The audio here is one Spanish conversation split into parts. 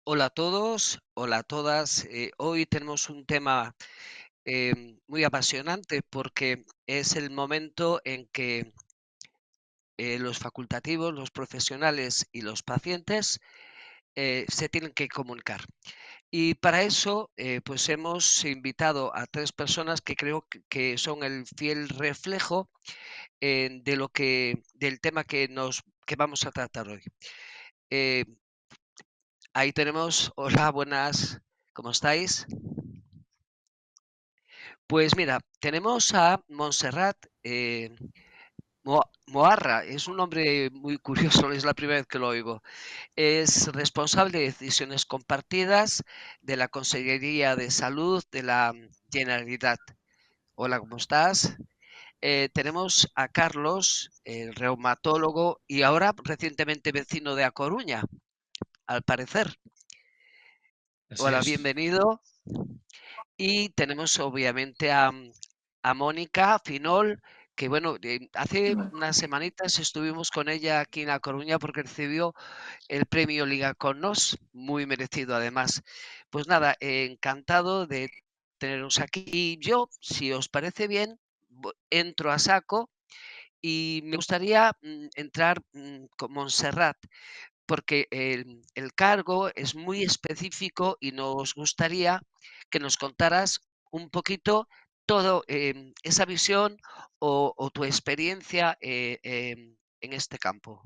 Hola a todos, hola a todas. Hoy tenemos un tema muy apasionante porque es el momento en que los facultativos, los profesionales y los pacientes se tienen que comunicar. Y para eso, pues hemos invitado a tres personas que creo que son el fiel reflejo de del tema que vamos a tratar hoy. Eh, Ahí tenemos, hola, buenas, ¿cómo estáis? Pues mira, tenemos a Montserrat Moarra, es un nombre muy curioso, es la primera vez que lo oigo. Es responsable de decisiones compartidas de la Consejería de Salud de la Generalitat. Hola, ¿cómo estás? Tenemos a Carlos, el reumatólogo y ahora recientemente vecino de A Coruña, al parecer. Así Hola, es. bienvenido. Y tenemos obviamente a Mónica Finol, que bueno, hace unas semanitas estuvimos con ella aquí en La Coruña porque recibió el premio Liga con Nos, muy merecido además. Pues nada, encantado de teneros aquí. Y yo, si os parece bien, entro a saco y me gustaría entrar con Montserrat porque el cargo es muy específico y nos gustaría que nos contaras un poquito todo esa visión o tu experiencia en este campo.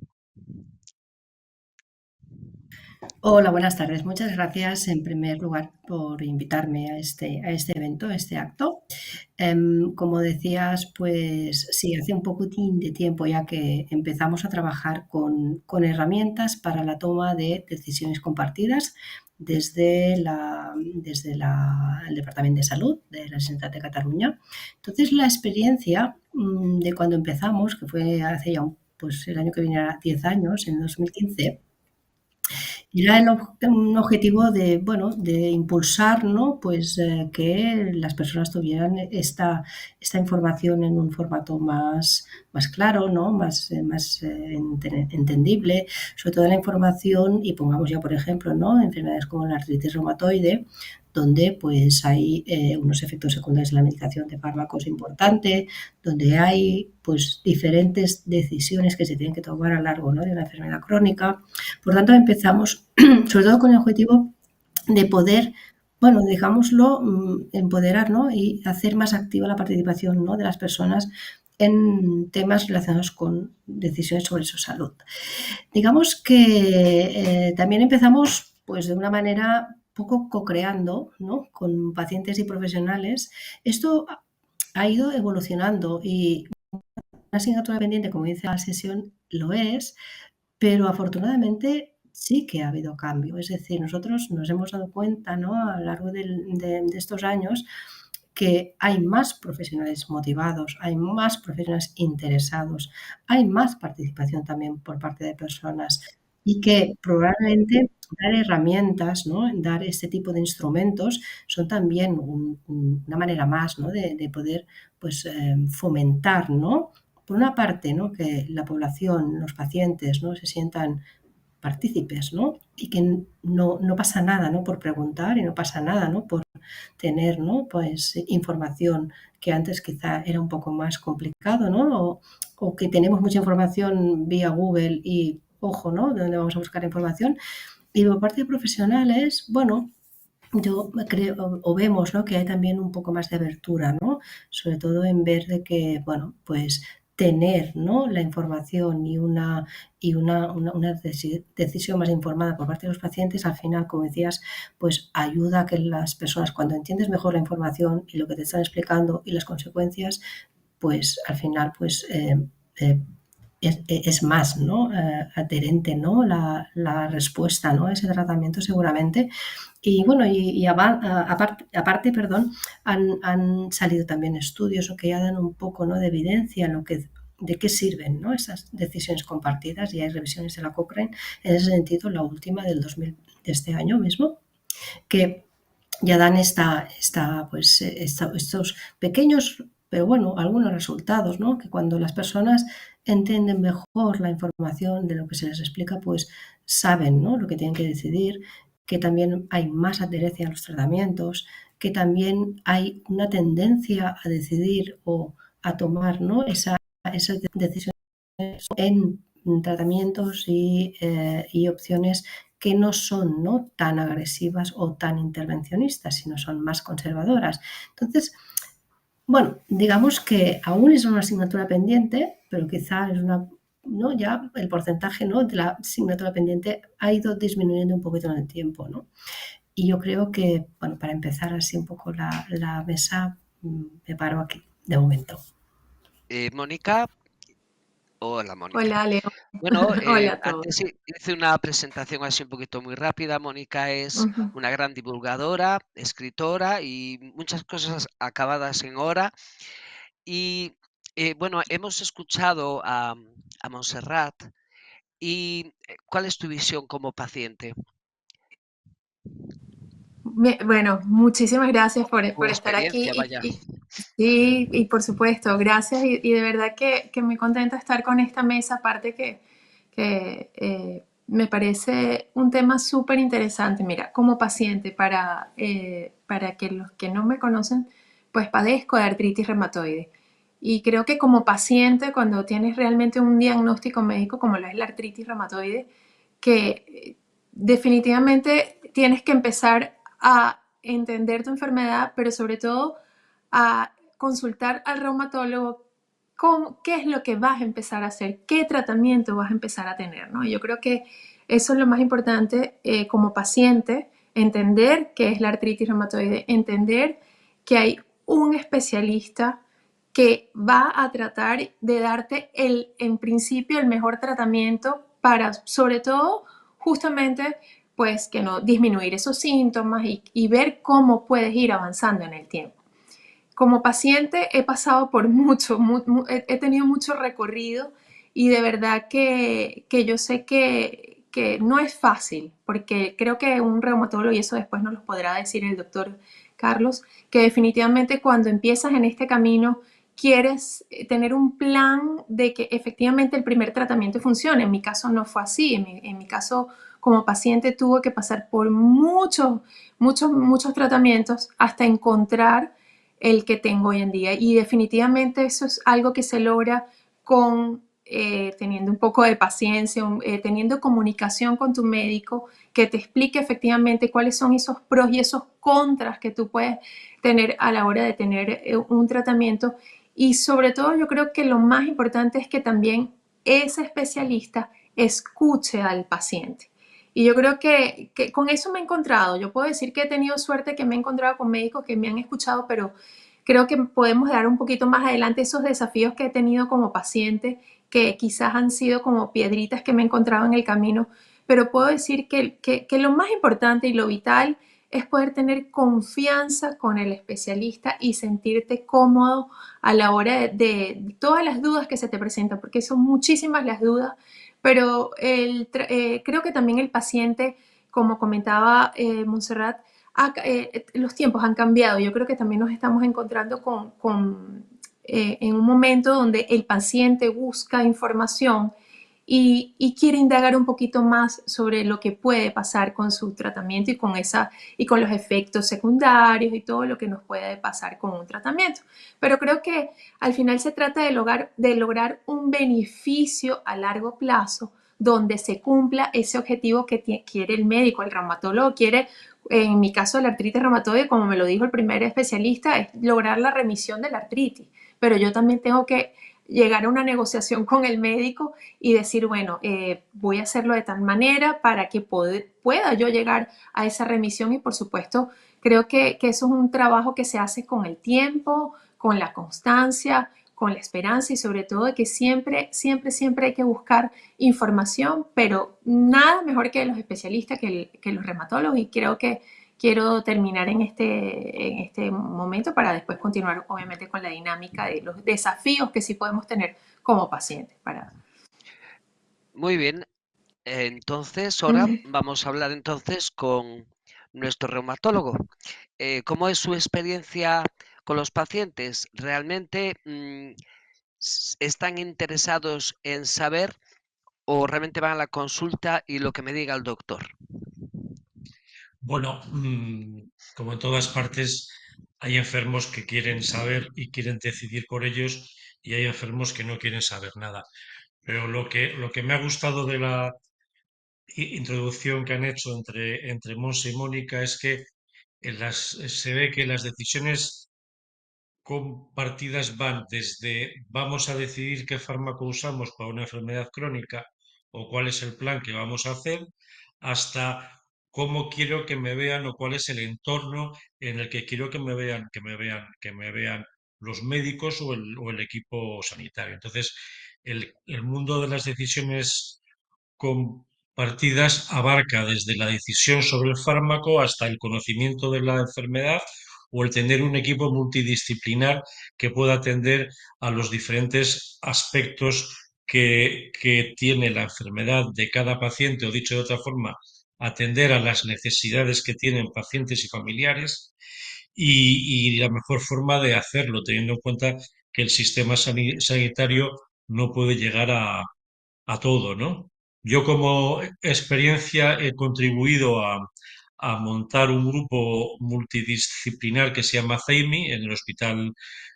Hola, buenas tardes. Muchas gracias en primer lugar por invitarme a este evento, a este acto. Como decías, pues sí, hace un poquitín de tiempo ya que empezamos a trabajar con herramientas para la toma de decisiones compartidas desde el Departamento de Salud de la Generalitat de Cataluña. Entonces, la experiencia de cuando empezamos, que fue hace ya pues el año que viene era 10 años, en 2015. Era un objetivo de, bueno, de impulsar, ¿no? Pues, que las personas tuvieran esta información en un formato más claro, ¿no? Más entendible, sobre todo la información, y pongamos ya, por ejemplo, ¿no? Enfermedades como la artritis reumatoide, donde, pues, hay, unos efectos secundarios de la medicación de fármacos importante, donde hay, pues, diferentes decisiones que se tienen que tomar a lo largo, ¿no? De una enfermedad crónica. Por tanto, empezamos sobre todo con el objetivo de poder, bueno, digámoslo, empoderar, ¿no? Y hacer más activa la participación, ¿no? De las personas en temas relacionados con decisiones sobre su salud. Digamos que también empezamos pues de una manera poco co-creando, ¿no? Con pacientes y profesionales. Esto ha ido evolucionando y una asignatura pendiente, como dice la sesión, lo es, pero afortunadamente sí que ha habido cambio. Es decir, nosotros nos hemos dado cuenta, ¿no? A lo largo de estos años, que hay más profesionales motivados, hay más profesionales interesados, hay más participación también por parte de personas y que probablemente dar herramientas, ¿no? Dar este tipo de instrumentos son también una manera más, ¿no? De poder, pues, fomentar, ¿no? Por una parte, ¿no? Que la población, los pacientes, ¿no? Se sientan partícipes, ¿no? Y que no pasa nada, ¿no? Por preguntar y no pasa nada, ¿no? Por tener, ¿no? Pues información que antes quizá era un poco más complicado, ¿no? O que tenemos mucha información vía Google y ojo, ¿no? De dónde vamos a buscar información. Y por parte de profesionales, bueno, yo creo o vemos, ¿no? Que hay también un poco más de abertura, ¿no? Sobre todo en ver de que, bueno, pues tener, ¿no? La información y una decisión más informada por parte de los pacientes, al final, como decías, pues ayuda a que las personas, cuando entiendes mejor la información y lo que te están explicando y las consecuencias, pues al final, pues eh, es más, ¿no? Adherente, ¿no? La respuesta, ¿no? A ese tratamiento seguramente. Y bueno, aparte, perdón, han salido también estudios, ¿no? Que ya dan un poco, ¿no? De evidencia en lo que de qué sirven, ¿no? Esas decisiones compartidas, y hay revisiones de la Cochrane en ese sentido, la última del 2000, de este año mismo, que ya dan pues, estos pequeños, pero bueno, algunos resultados, ¿no? Que cuando las personas entienden mejor la información de lo que se les explica, pues saben, ¿no? Lo que tienen que decidir que también hay más adherencia a los tratamientos, que también hay una tendencia a decidir o a tomar, ¿no?, esas decisiones en tratamientos y opciones que no son, ¿no?, tan agresivas o tan intervencionistas, sino son más conservadoras. Entonces, bueno, digamos que aún es una asignatura pendiente, pero quizá es una, ¿no?, ya el porcentaje, ¿no?, de la asignatura pendiente ha ido disminuyendo un poquito en el tiempo, ¿no? Y yo creo que, bueno, para empezar así un poco la mesa, me paro aquí, de momento. Mónica. Hola, Mónica. Hola, Leo. Bueno, Hola a todos. antes hice una presentación así un poquito muy rápida. Mónica es Ujú. una gran divulgadora, escritora y muchas cosas acabadas en hora. Y bueno, hemos escuchado a Montserrat y ¿cuál es tu visión como paciente? Bueno, muchísimas gracias Tu por estar aquí experiencia, vaya. sí, y por supuesto, gracias y de verdad que muy contenta de estar con esta mesa, aparte que me parece un tema súper interesante. Mira, como paciente, para que los que no me conocen, pues padezco de artritis reumatoide. Y creo que como paciente, cuando tienes realmente un diagnóstico médico como lo es la artritis reumatoide, que definitivamente tienes que empezar a entender tu enfermedad, pero sobre todo a consultar al reumatólogo qué es lo que vas a empezar a hacer, qué tratamiento vas a empezar a tener, ¿no? Yo creo que eso es lo más importante como paciente, entender qué es la artritis reumatoide, entender que hay un especialista que va a tratar de darte en principio el mejor tratamiento para, sobre todo, justamente pues que no disminuir esos síntomas y ver cómo puedes ir avanzando en el tiempo. Como paciente he pasado por he tenido mucho recorrido y de verdad que yo sé que no es fácil, porque creo que un reumatólogo, y eso después nos lo podrá decir el doctor Carlos, que definitivamente cuando empiezas en este camino quieres tener un plan de que efectivamente el primer tratamiento funcione. En mi caso no fue así, en mi caso como paciente tuve que pasar por muchos tratamientos hasta encontrar el que tengo hoy en día. Y definitivamente eso es algo que se logra con teniendo un poco de paciencia, teniendo comunicación con tu médico que te explique efectivamente cuáles son esos pros y esos contras que tú puedes tener a la hora de tener un tratamiento. Y sobre todo yo creo que lo más importante es que también ese especialista escuche al paciente. Y yo creo que con eso me he encontrado. Yo puedo decir que he tenido suerte, que me he encontrado con médicos que me han escuchado, pero creo que podemos dar un poquito más adelante esos desafíos que he tenido como paciente, que quizás han sido como piedritas que me he encontrado en el camino, pero puedo decir que lo más importante y lo vital es poder tener confianza con el especialista y sentirte cómodo a la hora de todas las dudas que se te presentan, porque son muchísimas las dudas, pero creo que también el paciente, como comentaba Montserrat, los tiempos han cambiado. Yo creo que también nos estamos encontrando en un momento donde el paciente busca información y quiere indagar un poquito más sobre lo que puede pasar con su tratamiento y con los efectos secundarios y todo lo que nos puede pasar con un tratamiento. Pero creo que al final se trata de lograr un beneficio a largo plazo donde se cumpla ese objetivo que quiere el médico, el reumatólogo quiere, en mi caso la artritis reumatoide, como me lo dijo el primer especialista, es lograr la remisión de la artritis, pero yo también tengo que llegar a una negociación con el médico y decir, bueno, voy a hacerlo de tal manera para que pueda yo llegar a esa remisión y por supuesto creo que eso es un trabajo que se hace con el tiempo, con la constancia, con la esperanza y sobre todo de que siempre hay que buscar información, pero nada mejor que los especialistas, que los reumatólogos y creo que quiero terminar en este momento para después continuar obviamente con la dinámica de los desafíos que sí podemos tener como pacientes. Muy bien. Entonces, ahora vamos a hablar entonces con nuestro reumatólogo. ¿Cómo es su experiencia con los pacientes? ¿Realmente están interesados en saber o realmente van a la consulta y lo que me diga el doctor? Bueno, como en todas partes, hay enfermos que quieren saber y quieren decidir por ellos y hay enfermos que no quieren saber nada. Pero lo que me ha gustado de la introducción que han hecho entre Monse y Mónica es que se ve que las decisiones compartidas van desde vamos a decidir qué fármaco usamos para una enfermedad crónica o cuál es el plan que vamos a hacer, hasta cómo quiero que me vean o cuál es el entorno en el que quiero que me vean los médicos o el equipo sanitario. Entonces, el mundo de las decisiones compartidas abarca desde la decisión sobre el fármaco hasta el conocimiento de la enfermedad o el tener un equipo multidisciplinar que pueda atender a los diferentes aspectos que tiene la enfermedad de cada paciente, o dicho de otra forma, atender a las necesidades que tienen pacientes y familiares y la mejor forma de hacerlo, teniendo en cuenta que el sistema sanitario no puede llegar a todo, ¿no? Yo como experiencia he contribuido a montar un grupo multidisciplinar que se llama CEIMI en el Hospital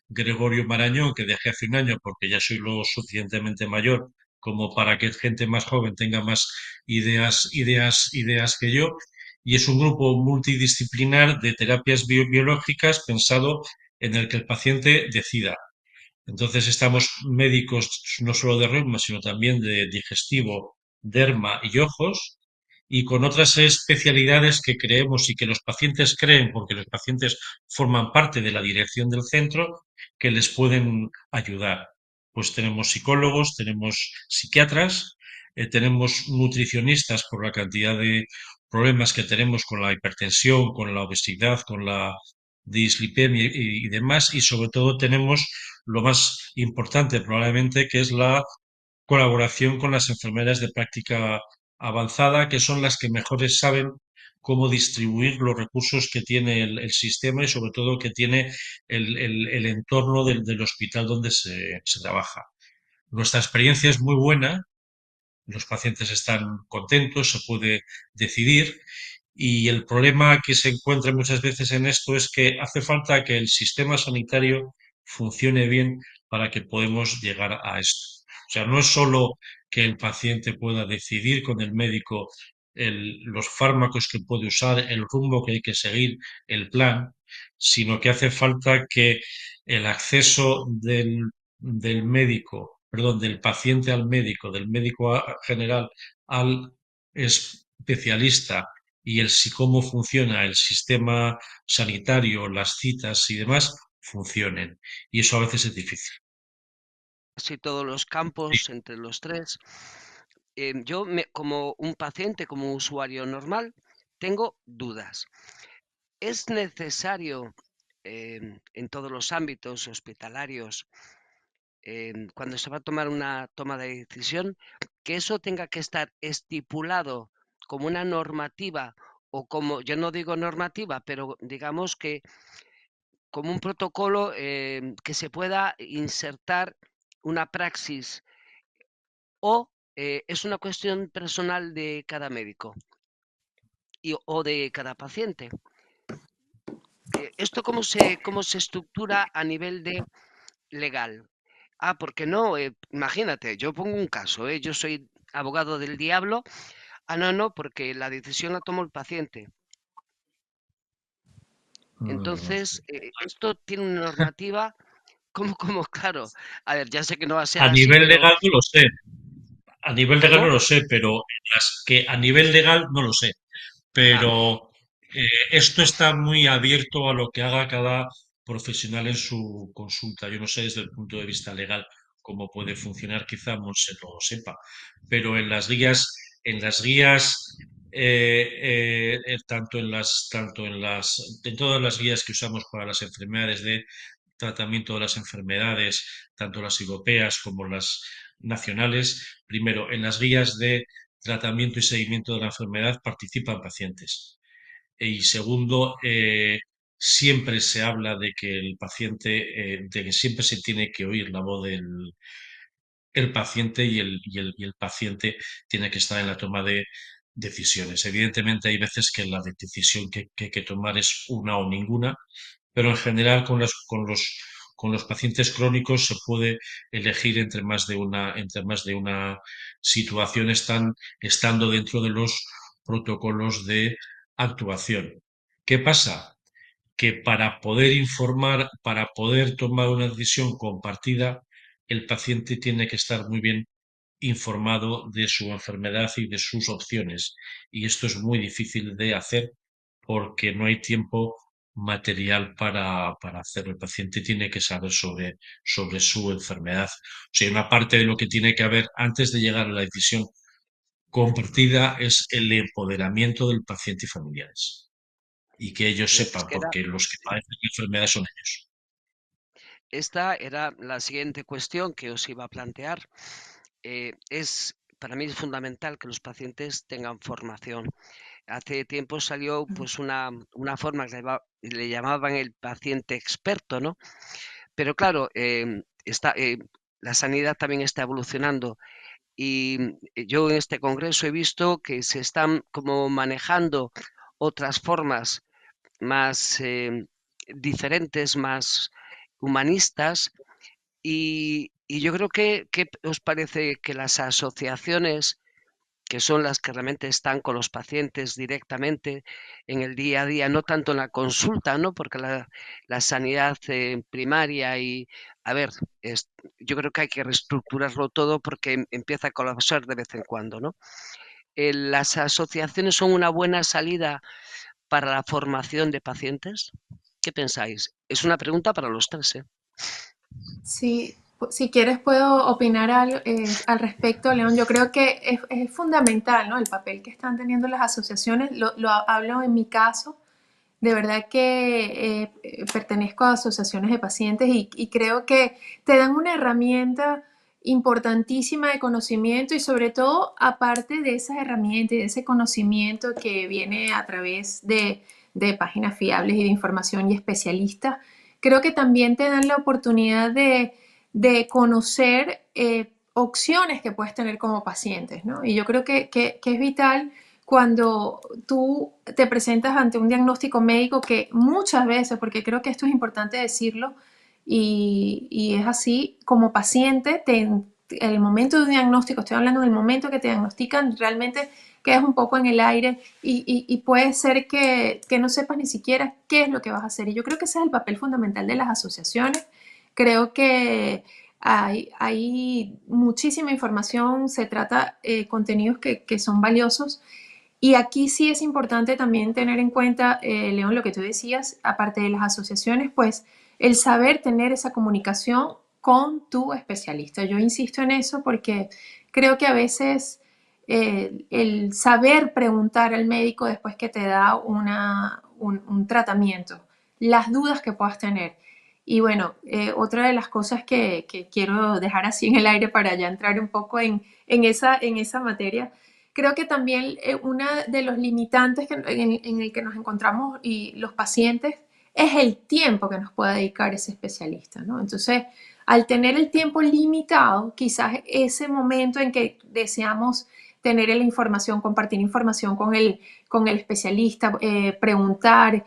Gregorio Marañón, que dejé hace un año porque ya soy lo suficientemente mayor como para que gente más joven tenga más ideas que yo. Y es un grupo multidisciplinar de terapias biológicas pensado en el que el paciente decida. Entonces estamos médicos no solo de reuma, sino también de digestivo, derma y ojos, y con otras especialidades que creemos y que los pacientes creen, porque los pacientes forman parte de la dirección del centro, que les pueden ayudar. Pues tenemos psicólogos, tenemos psiquiatras, tenemos nutricionistas por la cantidad de problemas que tenemos con la hipertensión, con la obesidad, con la dislipemia y demás, y sobre todo tenemos lo más importante probablemente, que es la colaboración con las enfermeras de práctica avanzada, que son las que mejores saben cómo distribuir los recursos que tiene el sistema y sobre todo que tiene el entorno del hospital donde se trabaja. Nuestra experiencia es muy buena, los pacientes están contentos, se puede decidir y el problema que se encuentra muchas veces en esto es que hace falta que el sistema sanitario funcione bien para que podamos llegar a esto. O sea, no es solo que el paciente pueda decidir con el médico los fármacos que puede usar, el rumbo que hay que seguir, el plan, sino que hace falta que el acceso del médico, perdón, del paciente al médico, del médico general al especialista y cómo funciona el sistema sanitario, las citas y demás, funcionen. Y eso a veces es difícil. Casi todos los Sí. campos entre los tres. Yo, como un paciente, como usuario normal, tengo dudas. ¿Es necesario en todos los ámbitos hospitalarios, cuando se va a tomar una toma de decisión, que eso tenga que estar estipulado como una normativa o como, yo no digo normativa, pero digamos que como un protocolo que se pueda insertar una praxis o es una cuestión personal de cada médico o de cada paciente? ¿Esto cómo se estructura a nivel de legal? Ah, porque no, imagínate, yo pongo un caso, yo soy abogado del diablo. Ah, no, no, porque la decisión la tomó el paciente. Entonces, esto tiene una normativa, como, claro, a ver, ya sé que no va a ser A así, nivel pero legal no lo sé. A nivel legal no ¿cómo? lo sé, pero a nivel legal no lo sé. Ah, Pero esto está muy abierto a lo que haga cada profesional en su consulta. Yo no sé desde el punto de vista legal cómo puede funcionar, quizá Monse lo sepa, pero en las guías, en todas las guías que usamos para las enfermedades de tratamiento de las enfermedades, tanto las europeas como las nacionales, primero, en las guías de tratamiento y seguimiento de la enfermedad participan pacientes. Y segundo, siempre se habla de que el paciente, de que siempre se tiene que oír la voz del paciente y el paciente tiene que estar en la toma de decisiones. Evidentemente hay veces que la decisión que hay que tomar es una o ninguna, pero en general con los pacientes crónicos se puede elegir entre más de una situación estando dentro de los protocolos de actuación. ¿Qué pasa? Que para poder informar, para poder tomar una decisión compartida, el paciente tiene que estar muy bien informado de su enfermedad y de sus opciones. Y esto es muy difícil de hacer porque no hay tiempo material para hacerlo. El paciente tiene que saber sobre su enfermedad. O sea, una parte de lo que tiene que haber antes de llegar a la decisión compartida es el empoderamiento del paciente y familiares. Y que ellos Es sepan, que era, porque los que padecen la enfermedad son ellos. esta era la siguiente cuestión que os iba a plantear. Para mí es fundamental que los pacientes tengan formación. Hace tiempo salió pues una forma que le llamaban el paciente experto, ¿no? Pero claro, la sanidad también está evolucionando y yo en este congreso he visto que se están como manejando otras formas más diferentes, más humanistas y yo creo que, ¿qué os parece que las asociaciones, que son las que realmente están con los pacientes directamente en el día a día, no tanto en la consulta, ¿no? Porque la sanidad primaria a ver, yo creo que hay que reestructurarlo todo porque empieza a colapsar de vez en cuando, ¿no? ¿Las asociaciones son una buena salida para la formación de pacientes? ¿Qué pensáis? Es una pregunta para los tres, ¿eh? Sí, si quieres puedo opinar al respecto, León. Yo creo que es fundamental, ¿no? El papel que están teniendo las asociaciones. Lo hablo en mi caso. De verdad que pertenezco a asociaciones de pacientes y creo que te dan una herramienta importantísima de conocimiento y sobre todo aparte de esas herramientas y de ese conocimiento que viene a través de páginas fiables y de información y especialistas, creo que también te dan la oportunidad de conocer opciones que puedes tener como pacientes, ¿no? Y yo creo que es vital cuando tú te presentas ante un diagnóstico médico que muchas veces, porque creo que esto es importante decirlo, y es así, como paciente, en el momento de un diagnóstico, estoy hablando del momento que te diagnostican, realmente quedas un poco en el aire y puede ser que no sepas ni siquiera qué es lo que vas a hacer. Y yo creo que ese es el papel fundamental de las asociaciones. Creo que hay muchísima información, se trata contenidos que son valiosos. Y aquí sí es importante también tener en cuenta, León, lo que tú decías, aparte de las asociaciones, pues el saber tener esa comunicación con tu especialista. Yo insisto en eso porque creo que a veces el saber preguntar al médico después que te da un tratamiento, las dudas que puedas tener. Y bueno, otra de las cosas que quiero dejar así en el aire para ya entrar un poco en esa materia. Creo que también uno de los limitantes en el que nos encontramos y los pacientes es el tiempo que nos pueda dedicar ese especialista, ¿no? Entonces, al tener el tiempo limitado, quizás ese momento en que deseamos tener la información, compartir información con el especialista, preguntar,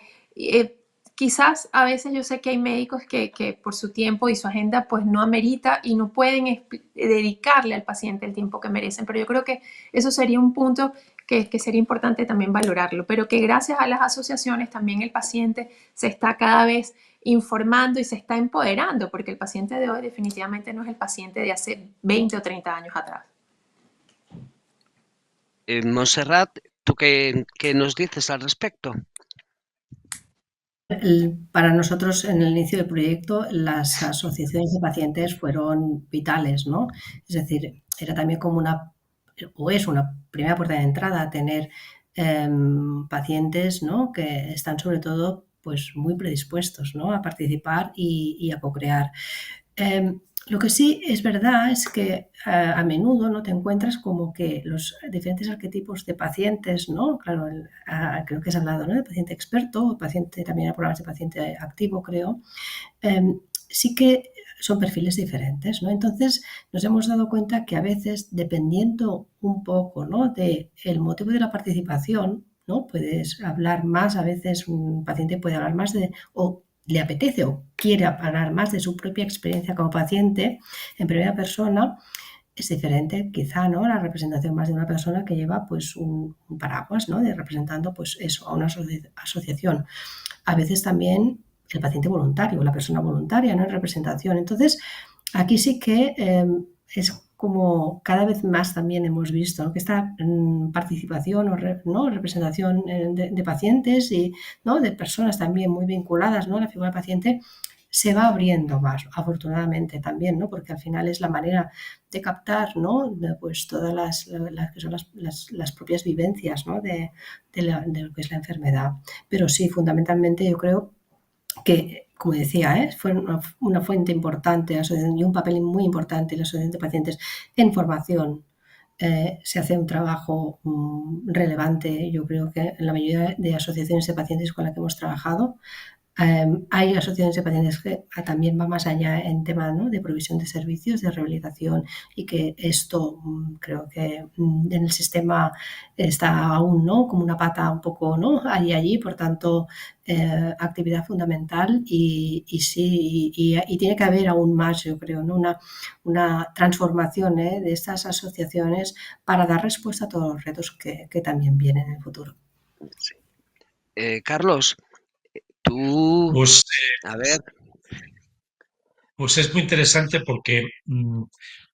quizás a veces yo sé que hay médicos que por su tiempo y su agenda pues no amerita y no pueden dedicarle al paciente el tiempo que merecen, pero yo creo que eso sería un punto que sería importante también valorarlo, pero que gracias a las asociaciones también el paciente se está cada vez informando y se está empoderando, porque el paciente de hoy definitivamente no es el paciente de hace 20 o 30 años atrás. Montserrat, ¿tú qué nos dices al respecto? Para nosotros, en el inicio del proyecto, las asociaciones de pacientes fueron vitales, ¿no? Es decir, era también como es una primera puerta de entrada a tener pacientes, ¿no? Que están sobre todo pues muy predispuestos, ¿no? A participar y a co-crear. Lo que sí es verdad es que a menudo no te encuentras como que los diferentes arquetipos de pacientes, ¿no? Claro, creo que has hablado, ¿no? De paciente experto, paciente, también hay programas de paciente activo, creo. Sí que son perfiles diferentes, ¿no? Entonces, nos hemos dado cuenta que a veces, dependiendo un poco, ¿no?, del motivo de la participación, ¿no? Puedes hablar más, a veces un paciente puede hablar más o le apetece o quiere hablar más de su propia experiencia como paciente en primera persona. Es diferente, quizá, ¿no?, la representación más de una persona que lleva, pues, un paraguas, ¿no?, de representando, pues eso, a una asociación. A veces también el paciente voluntario, la persona voluntaria, ¿no?, en representación. Entonces, aquí sí que es como cada vez más también hemos visto, ¿no?, que esta participación ¿no?, representación de pacientes y, ¿no?, de personas también muy vinculadas, ¿no?, a la figura del paciente, se va abriendo más, afortunadamente también, ¿no?, porque al final es la manera de captar, ¿no?, pues todas las que son las propias vivencias, ¿no?, de lo que es la enfermedad. Pero sí, fundamentalmente yo creo que, como decía, fue una fuente importante y un papel muy importante la asociación de pacientes en formación. Se hace un trabajo relevante, yo creo que en la mayoría de asociaciones de pacientes con las que hemos trabajado. Hay asociaciones de pacientes que también va más allá en tema, ¿no?, de provisión de servicios, de rehabilitación, y que esto creo que en el sistema está aún, ¿no?, como una pata un poco, ¿no?, allí, por tanto, actividad fundamental y sí, y tiene que haber aún más, yo creo, ¿no?, una transformación de estas asociaciones para dar respuesta a todos los retos que también vienen en el futuro. Sí. Carlos, tú, Pues, a ver, pues es muy interesante porque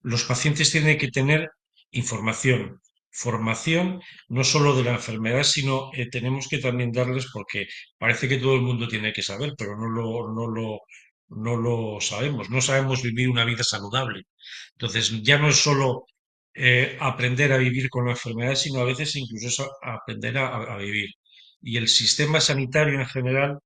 los pacientes tienen que tener información, formación, no solo de la enfermedad, sino tenemos que también darles, porque parece que todo el mundo tiene que saber, pero no lo sabemos, no sabemos vivir una vida saludable. Entonces, ya no es solo aprender a vivir con la enfermedad, sino a veces incluso es aprender a vivir. Y el sistema sanitario en general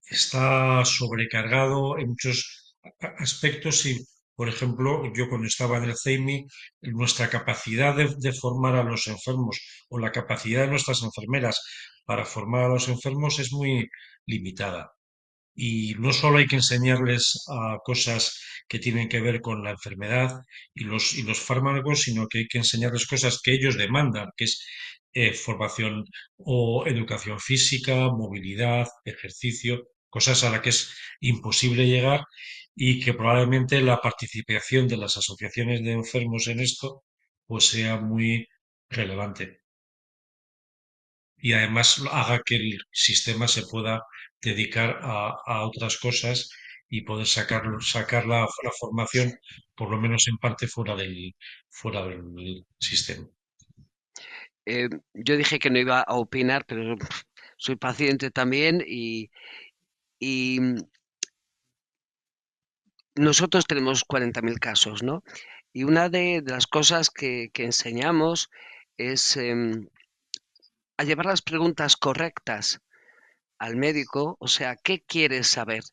está sobrecargado en muchos aspectos y, por ejemplo, yo cuando estaba en el CEIMI, nuestra capacidad de formar a los enfermos o la capacidad de nuestras enfermeras para formar a los enfermos es muy limitada. Y no solo hay que enseñarles a cosas que tienen que ver con la enfermedad y los fármacos, sino que hay que enseñarles cosas que ellos demandan, que es formación o educación física, movilidad, ejercicio, cosas a las que es imposible llegar y que probablemente la participación de las asociaciones de enfermos en esto pues sea muy relevante y además haga que el sistema se pueda dedicar a otras cosas y poder sacar la formación, por lo menos en parte, fuera del sistema. yo dije que no iba a opinar, pero soy paciente también y nosotros tenemos 40.000 casos, ¿no? Y una de las cosas que enseñamos es a llevar las preguntas correctas al médico, o sea, ¿qué quieres saber?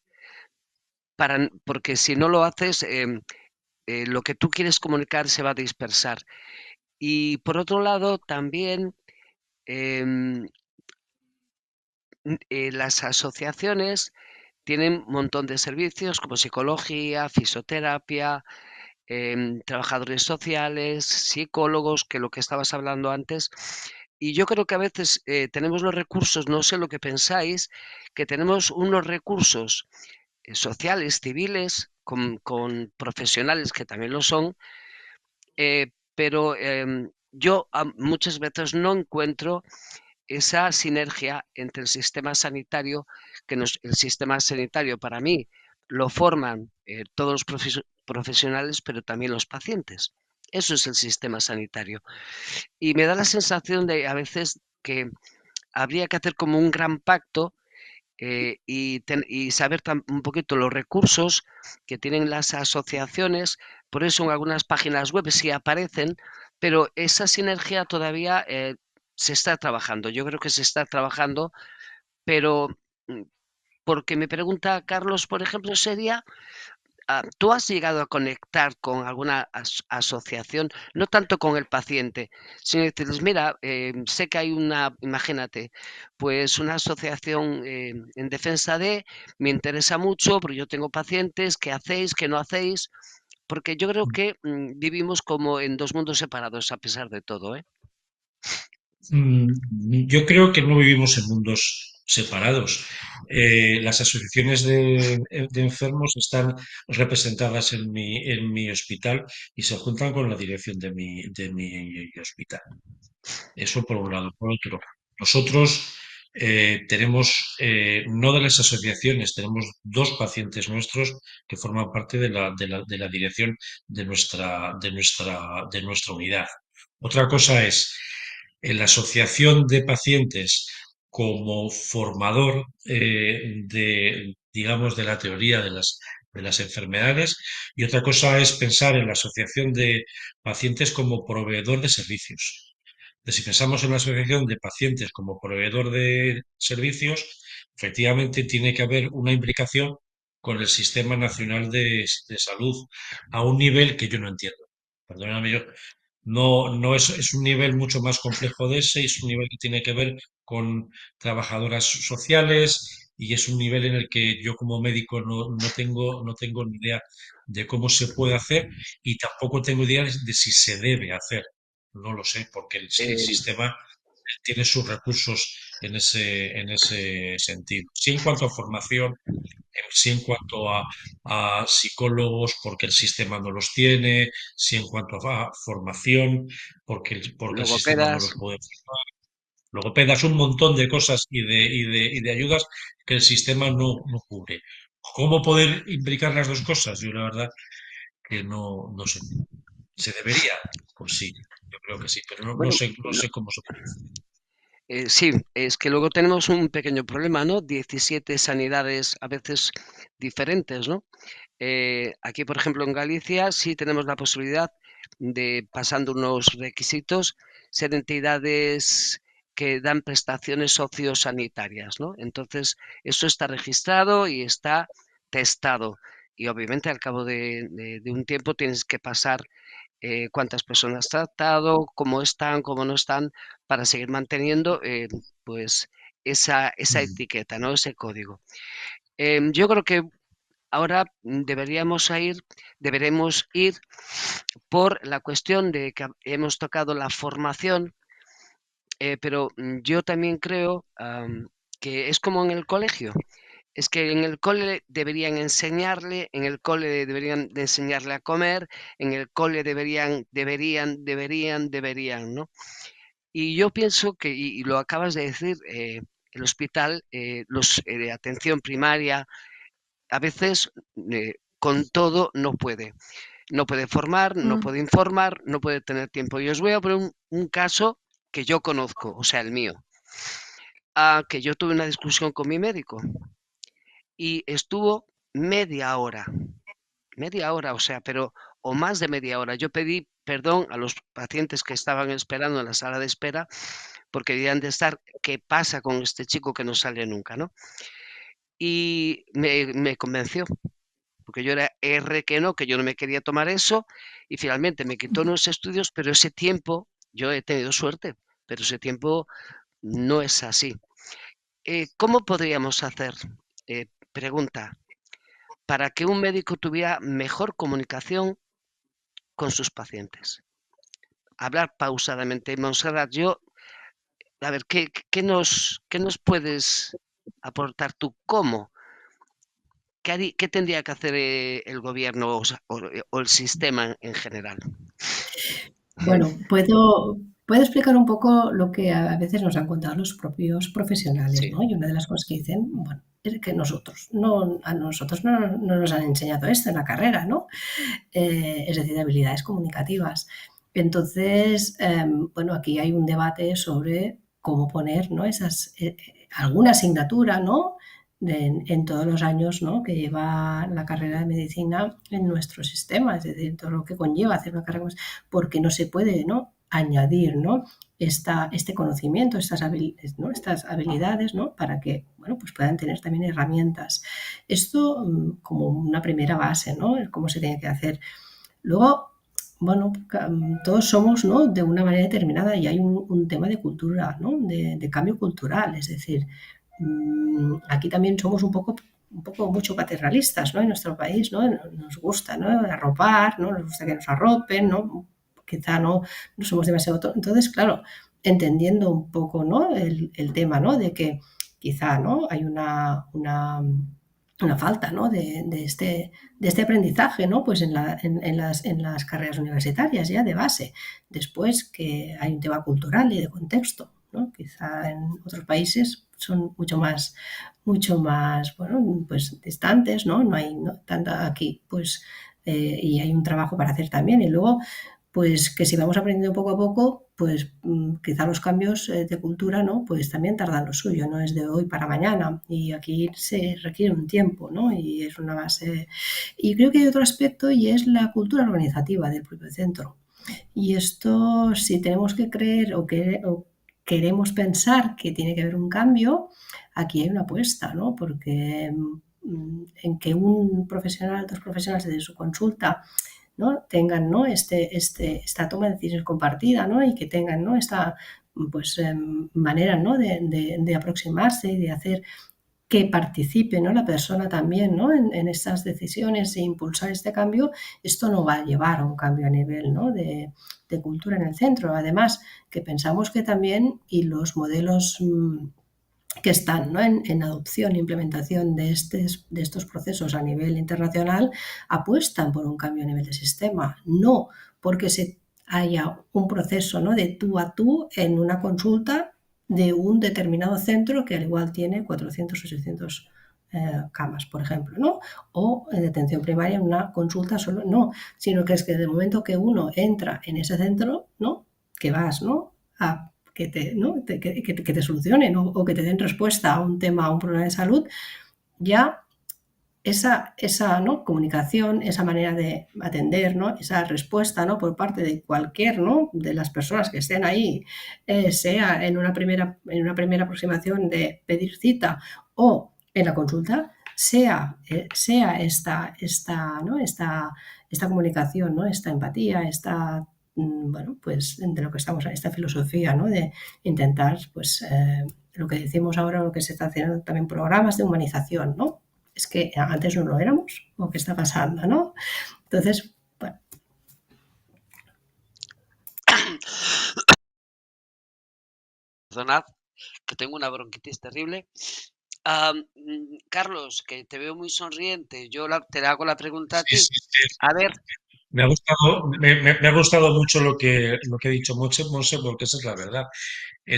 Porque si no lo haces, lo que tú quieres comunicar se va a dispersar. Y por otro lado, también em, las asociaciones tienen un montón de servicios como psicología, fisioterapia, trabajadores sociales, psicólogos, que lo que estabas hablando antes. Y yo creo que a veces tenemos los recursos, no sé lo que pensáis, que tenemos unos recursos sociales, civiles, con profesionales que también lo son, pero yo muchas veces no encuentro esa sinergia entre el sistema sanitario, el sistema sanitario para mí lo forman todos los profesionales, pero también los pacientes. Eso es el sistema sanitario. Y me da la sensación de a veces que habría que hacer como un gran pacto y saber un poquito los recursos que tienen las asociaciones. Por eso en algunas páginas web sí aparecen, pero esa sinergia todavía se está trabajando. Yo creo que se está trabajando, pero porque me pregunta Carlos, por ejemplo, sería ¿Tú has llegado a conectar con alguna asociación, no tanto con el paciente, sino decirles, mira, sé que hay imagínate, pues una asociación en defensa de, me interesa mucho, porque yo tengo pacientes, ¿qué hacéis, qué no hacéis? Porque yo creo que vivimos como en dos mundos separados, a pesar de todo, ¿eh? Yo creo que no vivimos en mundos separados. Las asociaciones de enfermos están representadas en mi hospital y se juntan con la dirección de mi hospital. Eso por un lado. Por otro, nosotros tenemos, no de las asociaciones, tenemos dos pacientes nuestros que forman parte de la dirección de nuestra unidad. Otra cosa es la asociación de pacientes como formador digamos, de la teoría de las enfermedades, y otra cosa es pensar en la asociación de pacientes como proveedor de servicios. Si pensamos en la asociación de pacientes como proveedor de servicios, efectivamente tiene que haber una implicación con el Sistema Nacional de Salud a un nivel que yo no entiendo. Perdóname, no es un nivel mucho más complejo de ese, es un nivel que tiene que ver con trabajadoras sociales y es un nivel en el que yo como médico no tengo ni idea de cómo se puede hacer y tampoco tengo idea de si se debe hacer. No lo sé, porque el Eh, sistema tiene sus recursos en ese sentido. Sí, en cuanto a formación, sí en cuanto a psicólogos, porque el sistema no los tiene, sí en cuanto a formación, porque el sistema no Logopedas. los puede formar. Logopedas, un montón de cosas y de ayudas que el sistema no cubre. ¿Cómo poder implicar las dos cosas? Yo la verdad que no sé. ¿Se debería? Pues sí, yo creo que sí, pero Bueno, no sé cómo se puede. sí, es que luego tenemos un pequeño problema, ¿no? 17 sanidades a veces diferentes, ¿no? Aquí, por ejemplo, en Galicia sí tenemos la posibilidad de, pasando unos requisitos, ser entidades que dan prestaciones sociosanitarias, ¿no? Entonces, eso está registrado y está testado. Y obviamente al cabo de un tiempo tienes que pasar cuántas personas has tratado, cómo están, cómo no están, para seguir manteniendo pues esa Mm. etiqueta, ¿no? Ese código. Yo creo que ahora deberemos ir por la cuestión de que hemos tocado la formación, pero yo también creo que es como en el colegio. Es que en el cole deberían enseñarle, en el cole deberían de enseñarle a comer, en el cole deberían, ¿no? Y yo pienso que, y lo acabas de decir, el hospital, los de atención primaria, a veces con todo no puede. No puede formar, no Mm, puede informar, no puede tener tiempo. Y os voy a poner un caso que yo conozco, o sea, el mío. Que yo tuve una discusión con mi médico y estuvo media hora, o sea, pero o más de media hora. Yo pedí perdón a los pacientes que estaban esperando en la sala de espera porque debían de estar, ¿qué pasa con este chico que no sale nunca, ¿no? Y me convenció, porque yo era R que yo no me quería tomar eso, y finalmente me quitó unos estudios, pero ese tiempo, yo he tenido suerte, pero ese tiempo no es así. ¿Cómo podríamos hacer, pregunta, para que un médico tuviera mejor comunicación con sus pacientes? Hablar pausadamente. Montserrat, yo, a ver, qué nos puedes aportar tú? ¿Cómo? ¿Qué tendría que hacer el gobierno o el sistema en general? Bueno, puedo explicar un poco lo que a veces nos han contado los propios profesionales, Sí. ¿no? Y una de las cosas que dicen, bueno, es que a nosotros no nos han enseñado esto en la carrera, ¿no? Es decir, habilidades comunicativas. Entonces, bueno, aquí hay un debate sobre cómo poner, ¿no? Alguna asignatura, ¿no? En todos los años, ¿no? Que lleva la carrera de medicina en nuestro sistema, es decir, todo lo que conlleva hacer una carrera, porque no se puede, ¿no? añadir, ¿no? Este conocimiento, estas habilidades, ¿no? Para que, bueno, pues puedan tener también herramientas. Esto como una primera base, ¿no? Cómo se tiene que hacer. Luego, bueno, todos somos, ¿no? De una manera determinada y hay un tema de cultura, ¿no? De cambio cultural, es decir, aquí también somos un poco mucho paternalistas, ¿no? En nuestro país, ¿no? Nos gusta, ¿no? Arropar, ¿no? Nos gusta que nos arropen, ¿no? Quizá no somos demasiado... Entonces, claro, entendiendo un poco, ¿no? El tema, ¿no? De que quizá, ¿no? Hay una falta, ¿no? de este aprendizaje, ¿no? Pues en las carreras universitarias ya de base. Después que hay un tema cultural y de contexto, ¿no? Quizá en otros países son mucho más, bueno, pues distantes, ¿no? No hay tanta aquí, pues, y hay un trabajo para hacer también. Y luego, pues que si vamos aprendiendo poco a poco, pues quizá los cambios de cultura, ¿no? Pues también tardan lo suyo, no es de hoy para mañana y aquí se requiere un tiempo, ¿no? Y es una base. Y creo que hay otro aspecto y es la cultura organizativa del propio centro. Y esto, si tenemos que creer o queremos pensar que tiene que haber un cambio, aquí hay una apuesta, ¿no? Porque en que un profesional, dos profesionales de su consulta, ¿no? Tengan, ¿no? Esta toma de decisiones compartida, ¿no? Y que tengan, ¿no? Esta pues, manera, ¿no? de aproximarse y de hacer que participe, ¿no? La persona también, ¿no? en estas decisiones e impulsar este cambio. Esto no va a llevar a un cambio a nivel, ¿no? de cultura en el centro. Además, que pensamos que también, y los modelos que están, ¿no? en adopción e implementación de estos procesos a nivel internacional apuestan por un cambio a nivel de sistema, no porque haya un proceso, ¿no? de tú a tú en una consulta de un determinado centro que al igual tiene 400 o 600 camas, por ejemplo, ¿no? O en atención primaria, en una consulta solo, no, sino que es que desde el momento que uno entra en ese centro, ¿no? Que vas, ¿no? A que te, ¿no? que te solucionen o que te den respuesta a un tema, a un problema de salud, ya esa ¿no? comunicación, esa manera de atender, ¿no? Esa respuesta, ¿no? por parte de cualquier, ¿no? de las personas que estén ahí, sea en una primera aproximación de pedir cita o en la consulta, sea ¿no? esta comunicación, ¿no? esta empatía, bueno, pues de lo que estamos, esta filosofía, ¿no? de intentar, pues, lo que decimos ahora, lo que se está haciendo también programas de humanización, ¿no? Es que antes no lo éramos, o qué está pasando, ¿no? Entonces, bueno. Perdonad, que tengo una bronquitis terrible. Carlos, que te veo muy sonriente, yo te hago la pregunta a ti. Sí, sí. A ver. Me ha gustado mucho lo que ha dicho Monse, porque esa es la verdad.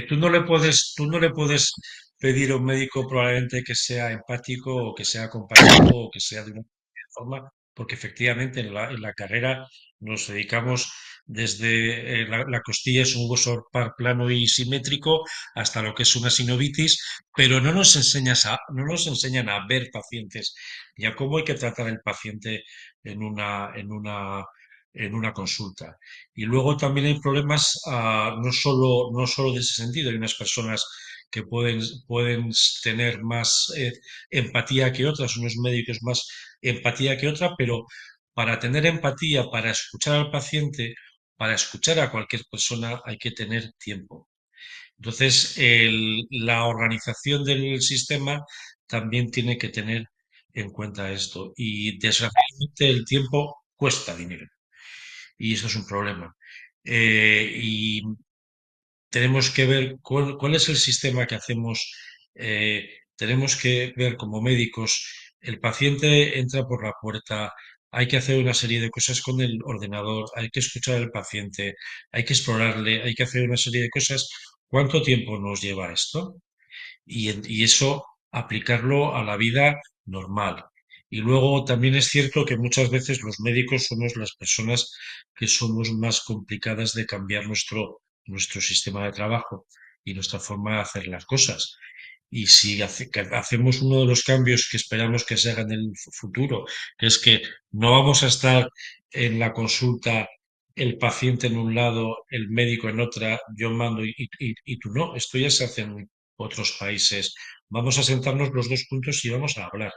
Tú no le puedes pedir a un médico probablemente que sea empático o que sea compasivo o que sea de una forma, porque efectivamente en la carrera nos dedicamos desde la costilla es un hueso plano y simétrico hasta lo que es una sinovitis, pero no nos enseñan a ver pacientes y a cómo hay que tratar al paciente en una consulta. Y luego también hay problemas, no solo de ese sentido, hay unas personas que pueden tener más empatía que otras, unos médicos más empatía que otra, pero para tener empatía, para escuchar al paciente, para escuchar a cualquier persona hay que tener tiempo. Entonces, la organización del sistema también tiene que tener en cuenta esto. Y desgraciadamente el tiempo cuesta dinero. Y eso es un problema. Y tenemos que ver cuál es el sistema que hacemos. Tenemos que ver como médicos, el paciente entra por la puerta, hay que hacer una serie de cosas con el ordenador, hay que escuchar al paciente, hay que explorarle, hay que hacer una serie de cosas. ¿Cuánto tiempo nos lleva esto? Y eso aplicarlo a la vida normal. Y luego también es cierto que muchas veces los médicos somos las personas que somos más complicadas de cambiar nuestro sistema de trabajo y nuestra forma de hacer las cosas. Y si que hacemos uno de los cambios que esperamos que se haga en el futuro, que es que no vamos a estar en la consulta el paciente en un lado, el médico en otra, yo mando y tú no. Esto ya se hace en otros países. Vamos a sentarnos los dos juntos y vamos a hablar.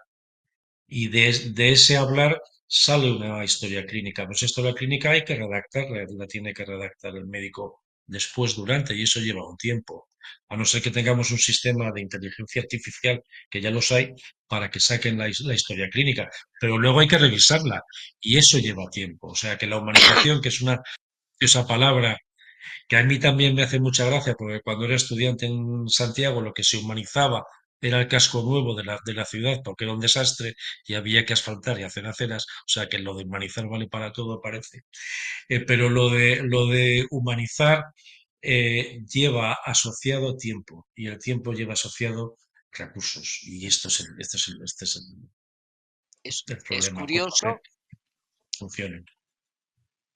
Y de ese hablar sale una historia clínica. Pues esto la clínica hay que redactarla, la tiene que redactar el médico después, durante, y eso lleva un tiempo. A no ser que tengamos un sistema de inteligencia artificial, que ya los hay, para que saquen la historia clínica. Pero luego hay que revisarla y eso lleva tiempo. O sea que la humanización, que es una esa palabra que a mí también me hace mucha gracia, porque cuando era estudiante en Santiago lo que se humanizaba era el casco nuevo de la ciudad, porque era un desastre y había que asfaltar y hacer aceras, o sea que lo de humanizar vale para todo, parece. Pero lo de humanizar lleva asociado tiempo y el tiempo lleva asociado recursos y este es el Es problema, cómo hacer curioso, que funcione.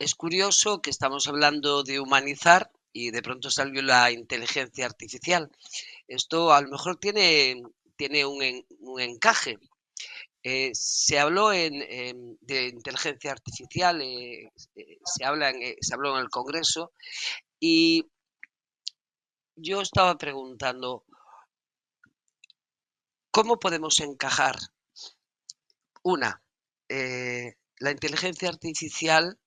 es curioso que estamos hablando de humanizar y de pronto salió la inteligencia artificial. Esto a lo mejor tiene un encaje. Se habló de inteligencia artificial, se habló en el Congreso y yo estaba preguntando, ¿cómo podemos encajar la inteligencia artificial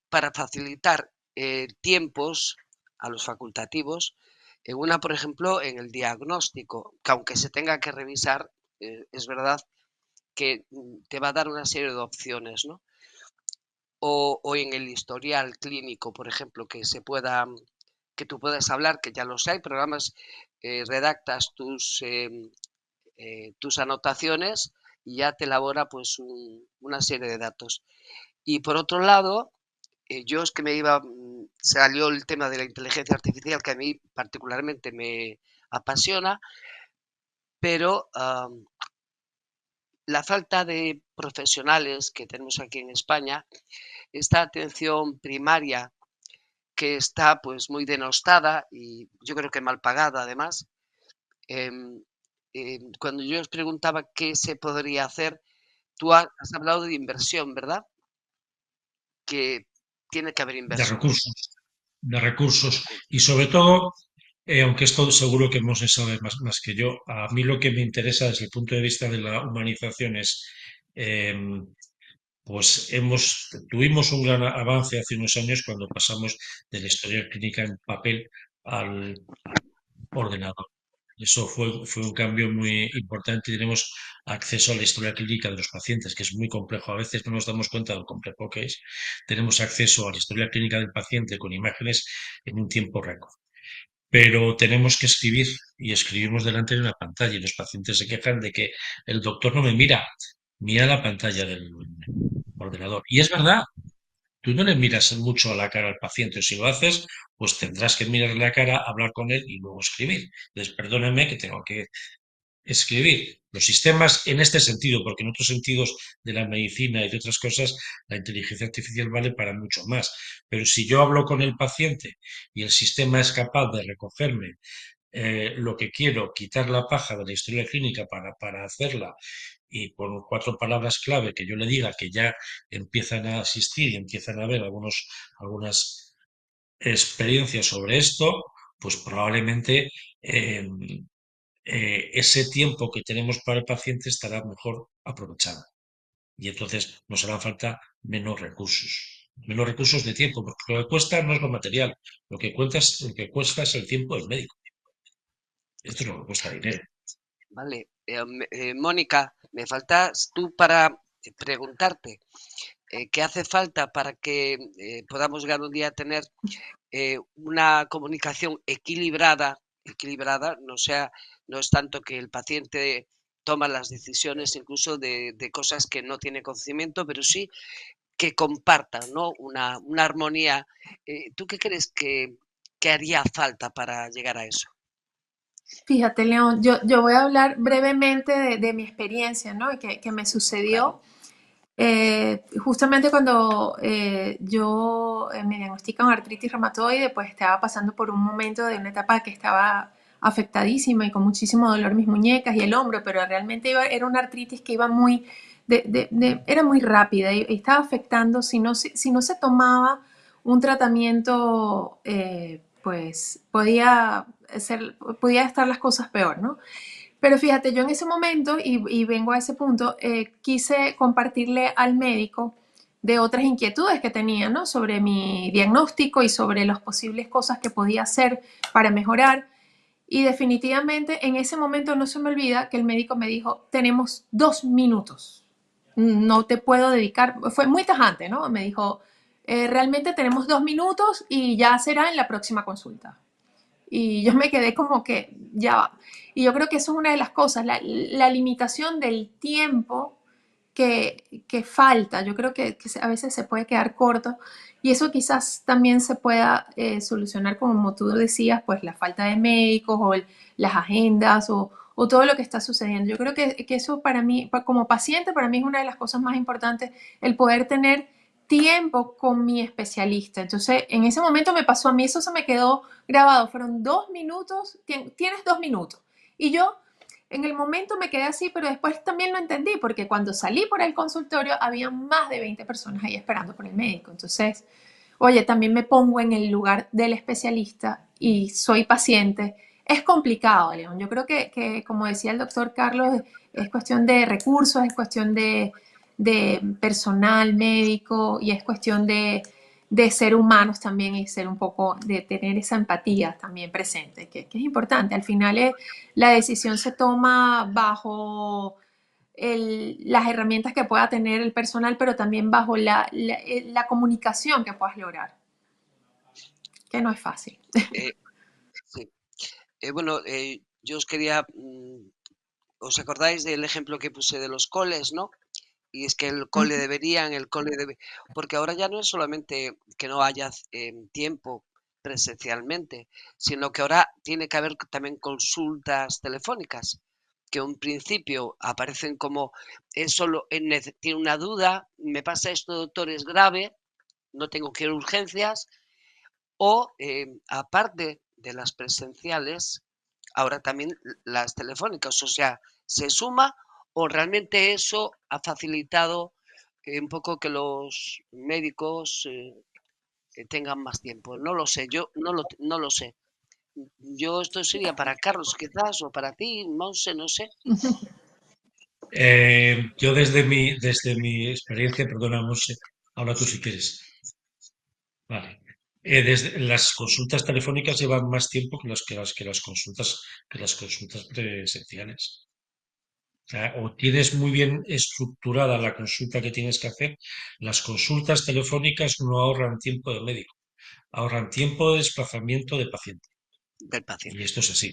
para facilitar tiempos a los facultativos en por ejemplo, en el diagnóstico, que aunque se tenga que revisar, es verdad que te va a dar una serie de opciones, ¿no? O en el historial clínico, por ejemplo, que tú puedas hablar, que ya los hay, programas, redactas tus anotaciones y ya te elabora pues una serie de datos. Y por otro lado, yo es que salió el tema de la inteligencia artificial que a mí particularmente me apasiona, pero la falta de profesionales que tenemos aquí en España, esta atención primaria que está pues muy denostada y yo creo que mal pagada además, em, cuando yo os preguntaba qué se podría hacer, tú has hablado de inversión, ¿verdad? Que tiene que haber De inversión. recursos, de recursos y sobre todo, aunque esto seguro que Moses sabe más que yo, a mí lo que me interesa desde el punto de vista de la humanización es, pues tuvimos un gran avance hace unos años cuando pasamos de la historia clínica en papel al ordenador. Eso fue un cambio muy importante. Tenemos acceso a la historia clínica de los pacientes, que es muy complejo. A veces no nos damos cuenta de lo complejo que es. Tenemos acceso a la historia clínica del paciente con imágenes en un tiempo récord. Pero tenemos que escribir y escribimos delante de una pantalla y los pacientes se quejan de que el doctor no me mira, mira la pantalla del ordenador. Y es verdad, tú no le miras mucho a la cara al paciente. Si lo haces, pues tendrás que mirarle la cara, hablar con él y luego escribir. Entonces, perdóname que tengo que escribir. Los sistemas en este sentido, porque en otros sentidos de la medicina y de otras cosas, la inteligencia artificial vale para mucho más. Pero si yo hablo con el paciente y el sistema es capaz de recogerme lo que quiero, quitar la paja de la historia clínica para hacerla y por cuatro palabras clave que yo le diga que ya empiezan a asistir y empiezan a ver algunas experiencias sobre esto, pues probablemente ese tiempo que tenemos para el paciente estará mejor aprovechado. Y entonces nos harán falta menos recursos. Menos recursos de tiempo, porque lo que cuesta no es lo material, lo que cuesta es el tiempo del médico. Esto es lo que cuesta dinero. Vale. Mónica, me faltas tú para preguntarte qué hace falta para que podamos llegar un día a tener una comunicación equilibrada, no es tanto que el paciente toma las decisiones incluso de cosas que no tiene conocimiento, pero sí que compartan, ¿no? Una armonía. ¿Tú qué crees que haría falta para llegar a eso? Fíjate, León, yo voy a hablar brevemente de mi experiencia, ¿no? Que me sucedió. Claro. Justamente cuando me diagnostican artritis reumatoide, pues estaba pasando por un momento de una etapa que estaba afectadísima y con muchísimo dolor mis muñecas y el hombro, pero realmente era una artritis que iba muy, era muy rápida y estaba afectando si no se tomaba un tratamiento, pues podía estar las cosas peor, ¿no? Pero fíjate, yo en ese momento, y vengo a ese punto, quise compartirle al médico de otras inquietudes que tenía, ¿no? Sobre mi diagnóstico y sobre las posibles cosas que podía hacer para mejorar. Y definitivamente en ese momento no se me olvida que el médico me dijo, tenemos 2 minutos, no te puedo dedicar, fue muy tajante, ¿no? Me dijo, realmente tenemos 2 minutos y ya será en la próxima consulta. Y yo me quedé como que ya va. Y yo creo que eso es una de las cosas, la limitación del tiempo que falta. Yo creo que a veces se puede quedar corto y eso quizás también se pueda solucionar, como tú decías, pues la falta de médicos o las agendas o todo lo que está sucediendo. Yo creo que eso para mí, como paciente, para mí es una de las cosas más importantes, el poder tener tiempo con mi especialista. Entonces, en ese momento me pasó a mí, eso se me quedó grabado. Fueron 2 minutos, tienes 2 minutos. Y yo en el momento me quedé así, pero después también lo entendí, porque cuando salí por el consultorio había más de 20 personas ahí esperando por el médico. Entonces, oye, también me pongo en el lugar del especialista y soy paciente. Es complicado, León. Yo creo que como decía el doctor Carlos, es cuestión de recursos, es cuestión de personal médico y es cuestión de ser humanos también y ser un poco, de tener esa empatía también presente, que es importante. Al final la decisión se toma bajo las herramientas que pueda tener el personal, pero también bajo la comunicación que puedas lograr, que no es fácil. Eh, sí. Bueno, yo os quería, ¿os acordáis del ejemplo que puse de los coles, no? Y es que el cole deberían, el cole debe, porque ahora ya no es solamente que no haya tiempo presencialmente, sino que ahora tiene que haber también consultas telefónicas, que en principio aparecen como es solo tiene una duda, me pasa esto, doctor, es grave, no tengo que ir a urgencias, o aparte de las presenciales, ahora también las telefónicas, o sea, se suma o realmente eso ha facilitado un poco que los médicos tengan más tiempo. No lo sé, yo no lo sé. Yo esto sería para Carlos quizás o para ti, no sé, no sé. Yo desde mi experiencia, perdona, Monse, habla tú si quieres. Vale. Las consultas telefónicas llevan más tiempo que las consultas presenciales. O sea, o tienes muy bien estructurada la consulta que tienes que hacer. Las consultas telefónicas no ahorran tiempo de médico, ahorran tiempo de desplazamiento de paciente. Del Y paciente. esto es así.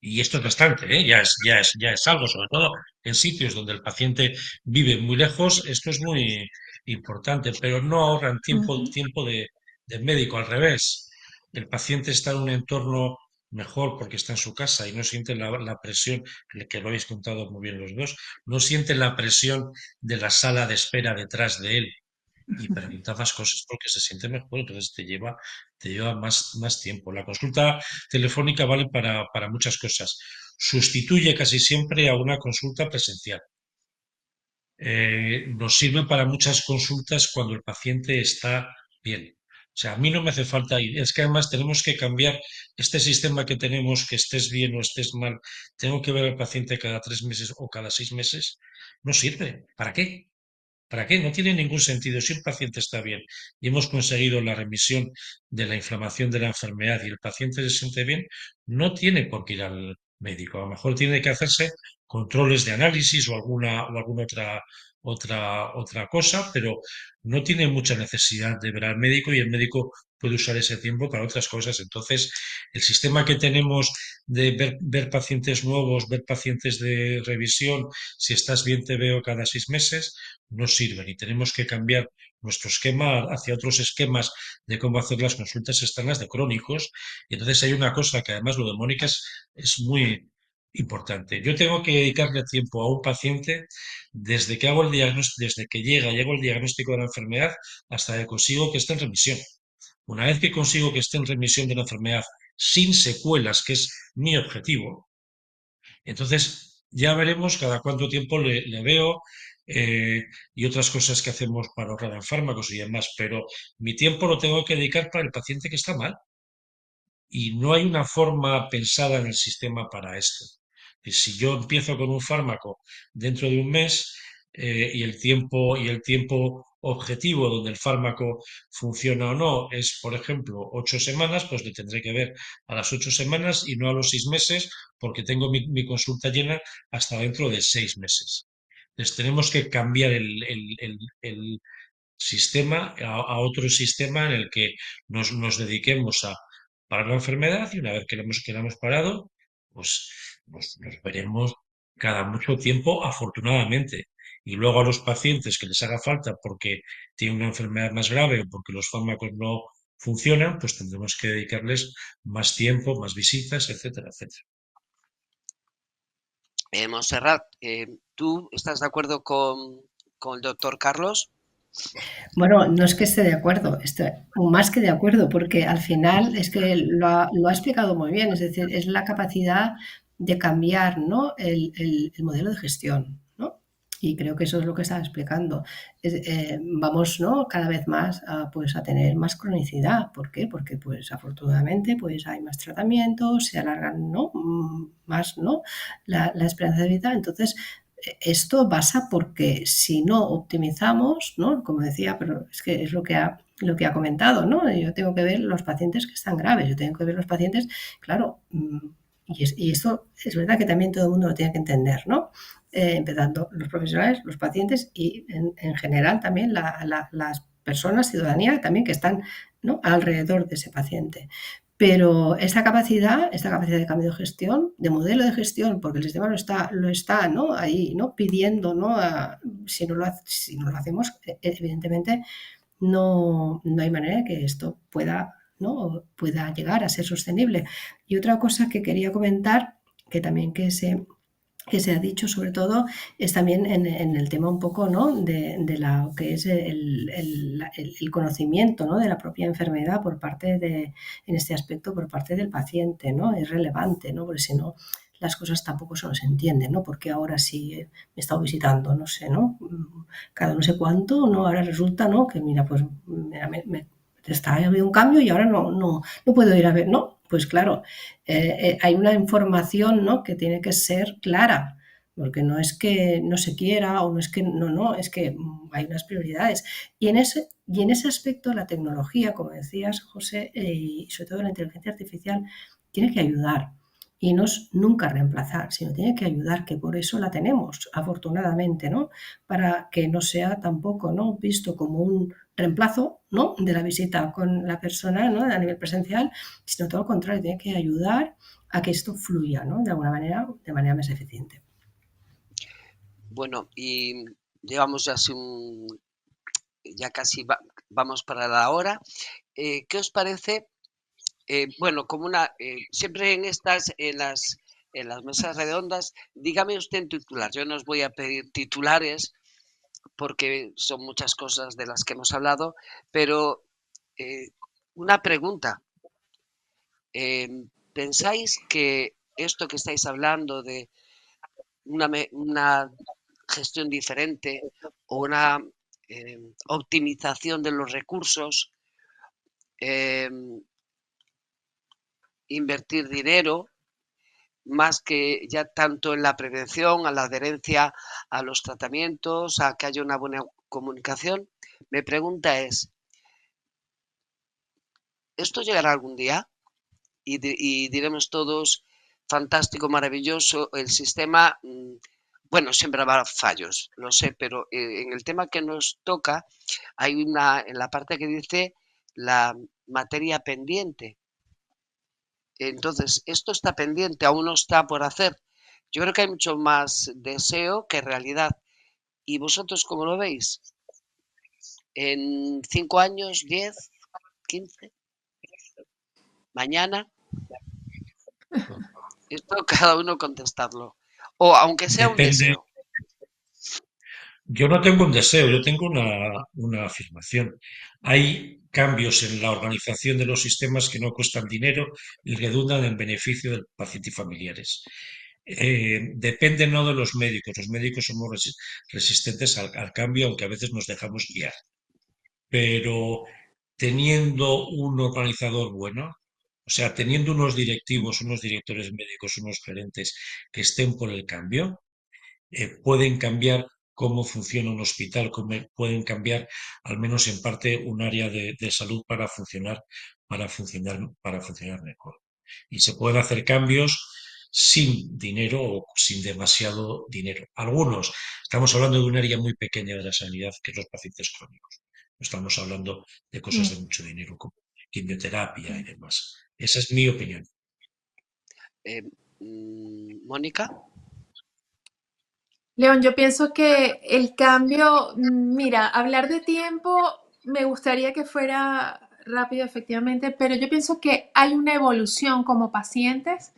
Y esto es bastante, ¿eh? Ya es algo, sobre todo en sitios donde el paciente vive muy lejos, esto es muy importante, pero no ahorran tiempo de médico, al revés. El paciente está en un entorno mejor porque está en su casa y no siente la presión, que lo habéis contado muy bien los dos, no siente la presión de la sala de espera detrás de él y pregunta más cosas porque se siente mejor, entonces te lleva más tiempo. La consulta telefónica vale para muchas cosas. Sustituye casi siempre a una consulta presencial. Nos sirve para muchas consultas cuando el paciente está bien. O sea, a mí no me hace falta ir. Es que además tenemos que cambiar este sistema que tenemos, que estés bien o estés mal. Tengo que ver al paciente cada 3 meses o cada 6 meses. No sirve. ¿Para qué? ¿Para qué? No tiene ningún sentido. Si el paciente está bien y hemos conseguido la remisión de la inflamación de la enfermedad y el paciente se siente bien, no tiene por qué ir al médico. A lo mejor tiene que hacerse controles de análisis o alguna otra cosa, pero no tiene mucha necesidad de ver al médico y el médico puede usar ese tiempo para otras cosas. Entonces, el sistema que tenemos de ver pacientes nuevos, ver pacientes de revisión, si estás bien te veo cada 6 meses, no sirven y tenemos que cambiar nuestro esquema hacia otros esquemas de cómo hacer las consultas externas de crónicos. Y entonces hay una cosa que además lo de Mónica es muy importante. Yo tengo que dedicarle tiempo a un paciente desde que hago el diagnóstico, desde que llega y hago el diagnóstico de la enfermedad hasta que consigo que esté en remisión. Una vez que consigo que esté en remisión de la enfermedad sin secuelas, que es mi objetivo. Entonces, ya veremos cada cuánto tiempo le veo y otras cosas que hacemos para ahorrar en fármacos y demás, pero mi tiempo lo tengo que dedicar para el paciente que está mal y no hay una forma pensada en el sistema para esto. Y si yo empiezo con un fármaco dentro de un mes y el tiempo objetivo donde el fármaco funciona o no es, por ejemplo, 8 semanas, pues le tendré que ver a las 8 semanas y no a los 6 meses, porque tengo mi consulta llena hasta dentro de 6 meses. Entonces tenemos que cambiar el sistema a otro sistema en el que nos dediquemos a parar la enfermedad y una vez que la hemos parado, pues nos veremos cada mucho tiempo, afortunadamente. Y luego a los pacientes que les haga falta porque tienen una enfermedad más grave o porque los fármacos no funcionan, pues tendremos que dedicarles más tiempo, más visitas, etcétera, etcétera. Montserrat, ¿tú estás de acuerdo con el doctor Carlos? Bueno, no es que esté de acuerdo, estoy más que de acuerdo, porque al final es que lo ha explicado muy bien, es decir, es la capacidad de cambiar, ¿no? El modelo de gestión, ¿no? Y creo que eso es lo que estaba explicando. Vamos, ¿no? Cada vez más pues, a tener más cronicidad. ¿Por qué? Porque, pues, afortunadamente, pues, hay más tratamientos, se alargan, ¿no? Más, ¿no? La esperanza de vida. Entonces, esto pasa porque si no optimizamos, ¿no? Como decía, pero es que es lo que ha comentado, ¿no? Yo tengo que ver los pacientes que están graves, yo tengo que ver los pacientes, claro, y esto es verdad que también todo el mundo lo tiene que entender, ¿no? Empezando los profesionales, los pacientes y en general también las personas, ciudadanía también que están, ¿no? Alrededor de ese paciente. Pero esta capacidad de cambio de gestión, de modelo de gestión, porque el sistema lo está, ¿no? Ahí, ¿no? Pidiendo, ¿no? Si no lo hacemos, evidentemente no hay manera de que esto pueda, ¿no? Pueda llegar a ser sostenible. Y otra cosa que quería comentar, que también que se ha dicho sobre todo es también en el tema un poco, ¿no? De lo que es el conocimiento, ¿no? De la propia enfermedad por parte de, en este aspecto, por parte del paciente, ¿no? Es relevante, ¿no? Porque si no, las cosas tampoco se nos entienden, ¿no? Porque ahora sí me he estado visitando, no sé, ¿no? Cada no sé cuánto, ¿no? Ahora resulta, ¿no? Que mira, pues está habido un cambio y ahora no puedo ir a ver, ¿no? Pues claro, hay una información, ¿no? Que tiene que ser clara, porque no es que no se quiera o no es que no, es que hay unas prioridades. Y en ese aspecto la tecnología, como decías, José, y sobre todo la inteligencia artificial, tiene que ayudar. Y no es nunca reemplazar, sino tiene que ayudar, que por eso la tenemos, afortunadamente, ¿no? Para que no sea tampoco, ¿no? Visto como un reemplazo, ¿no? De la visita con la persona, ¿no? A nivel presencial, sino todo lo contrario, tiene que ayudar a que esto fluya, ¿no? De alguna manera, de manera más eficiente. Bueno, y llevamos ya casi vamos para la hora. ¿Qué os parece? Bueno, siempre en las mesas redondas, dígame usted en titular. Yo no os voy a pedir titulares porque son muchas cosas de las que hemos hablado, pero una pregunta. ¿Pensáis que esto que estáis hablando de una gestión diferente o una optimización de los recursos, invertir dinero, más que ya tanto en la prevención, a la adherencia a los tratamientos, a que haya una buena comunicación? Mi pregunta es, ¿esto llegará algún día? Y diremos todos, fantástico, maravilloso, el sistema, bueno, siempre habrá fallos, lo sé, pero en el tema que nos toca, hay en la parte que dice la materia pendiente. Entonces, esto está pendiente, aún no está por hacer. Yo creo que hay mucho más deseo que realidad. ¿Y vosotros cómo lo veis? ¿En 5 años, 10, 15? ¿Mañana? Esto cada uno contestarlo. O aunque sea un Depende, deseo. Yo no tengo un deseo, yo tengo una afirmación. Hay cambios en la organización de los sistemas que no cuestan dinero y redundan en beneficio del paciente y familiares. Depende no de los médicos somos resistentes al cambio, aunque a veces nos dejamos guiar, pero teniendo un organizador bueno, o sea, teniendo unos directivos, unos directores médicos, unos gerentes que estén por el cambio, pueden cambiar cómo funciona un hospital, pueden cambiar al menos en parte un área de salud para funcionar mejor. Y se pueden hacer cambios sin dinero o sin demasiado dinero. Algunos, estamos hablando de un área muy pequeña de la sanidad, que es los pacientes crónicos. No estamos hablando de cosas Mm. de mucho dinero como quimioterapia y demás. Esa es mi opinión. Mónica. León, yo pienso que el cambio, mira, hablar de tiempo me gustaría que fuera rápido, efectivamente, pero yo pienso que hay una evolución como pacientes.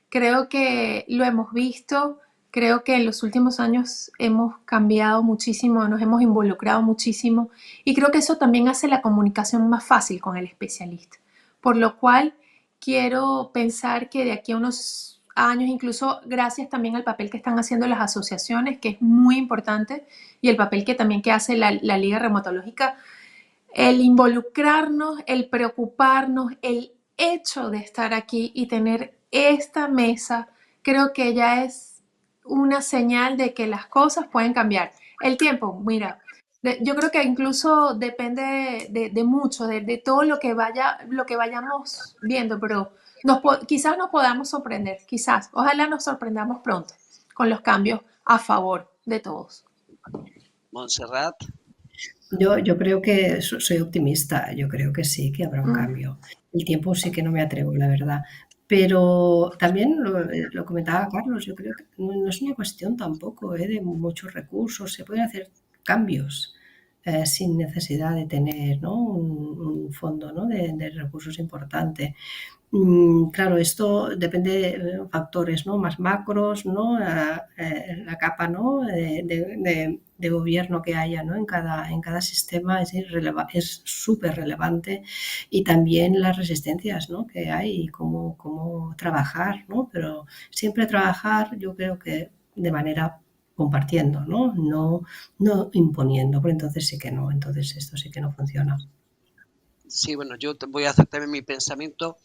Creo que lo hemos visto, creo que en los últimos años hemos cambiado muchísimo, nos hemos involucrado muchísimo y creo que eso también hace la comunicación más fácil con el especialista. Por lo cual quiero pensar que de aquí a unos años, incluso gracias también al papel que están haciendo las asociaciones, que es muy importante, y el papel que también que hace la Liga Reumatológica, el involucrarnos, el preocuparnos, el hecho de estar aquí y tener esta mesa, creo que ya es una señal de que las cosas pueden cambiar. El tiempo, mira, yo creo que incluso depende de mucho, de todo lo que vayamos viendo, pero quizás nos podamos sorprender, quizás, ojalá nos sorprendamos pronto con los cambios a favor de todos. Montserrat. Yo creo que soy optimista, yo creo que sí, que habrá un cambio. El tiempo sí que no me atrevo, la verdad. Pero también lo comentaba Carlos, yo creo que no es una cuestión tampoco de muchos recursos, se pueden hacer cambios sin necesidad de tener, ¿no? un fondo, ¿no? de recursos importante. Claro, esto depende de factores, ¿no? Más macros, ¿no? La capa, ¿no? de gobierno que haya, ¿no? En cada sistema es súper relevante, y también las resistencias, ¿no? que hay y cómo trabajar, ¿no? Pero siempre trabajar, yo creo que de manera compartiendo, no imponiendo, porque entonces sí que no, entonces esto sí que no funciona. Sí, bueno, yo voy a hacer también mi pensamiento.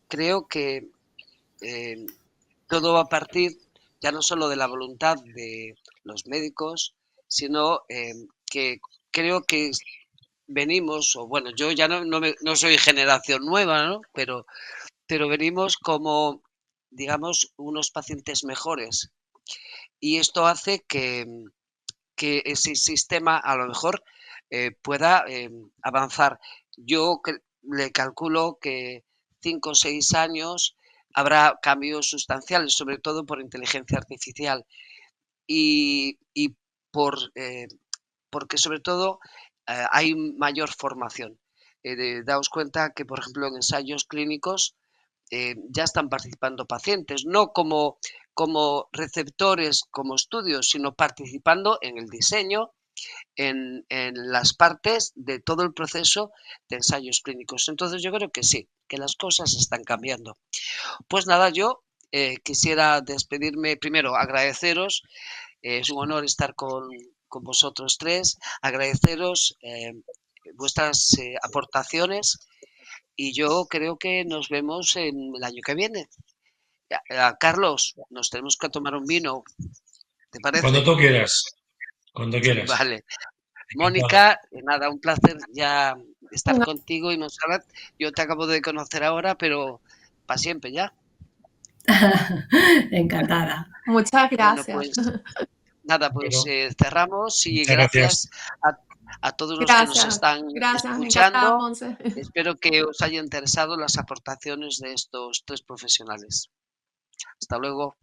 Creo que todo va a partir ya no solo de la voluntad de los médicos, sino que creo que venimos, o bueno, yo ya no soy generación nueva, ¿no? Pero venimos como, digamos, unos pacientes mejores. Y esto hace que ese sistema a lo mejor pueda avanzar. Yo le calculo que 5 o 6 años habrá cambios sustanciales, sobre todo por inteligencia artificial y porque sobre todo hay mayor formación. Daos cuenta que, por ejemplo, en ensayos clínicos ya están participando pacientes, no como receptores, como estudios, sino participando en el diseño, en las partes de todo el proceso de ensayos clínicos. Entonces yo creo que sí, que las cosas están cambiando. Pues nada, yo quisiera despedirme, primero agradeceros, es un honor estar con vosotros tres, agradeceros vuestras aportaciones y yo creo que nos vemos en el año que viene. Carlos, nos tenemos que tomar un vino, ¿te Cuando parece? tú quieras, cuando quieras. Vale. Encantado. Mónica, nada, un placer ya estar contigo y Montserrat. Yo te acabo de conocer ahora, pero para siempre ya. Encantada. Muchas Bueno, gracias. pues nada, pues Bueno, cerramos y muchas gracias. gracias a todos los que nos Gracias, están gracias, encantada, escuchando. Monse. Espero que os haya interesado las aportaciones de estos tres profesionales. Hasta luego.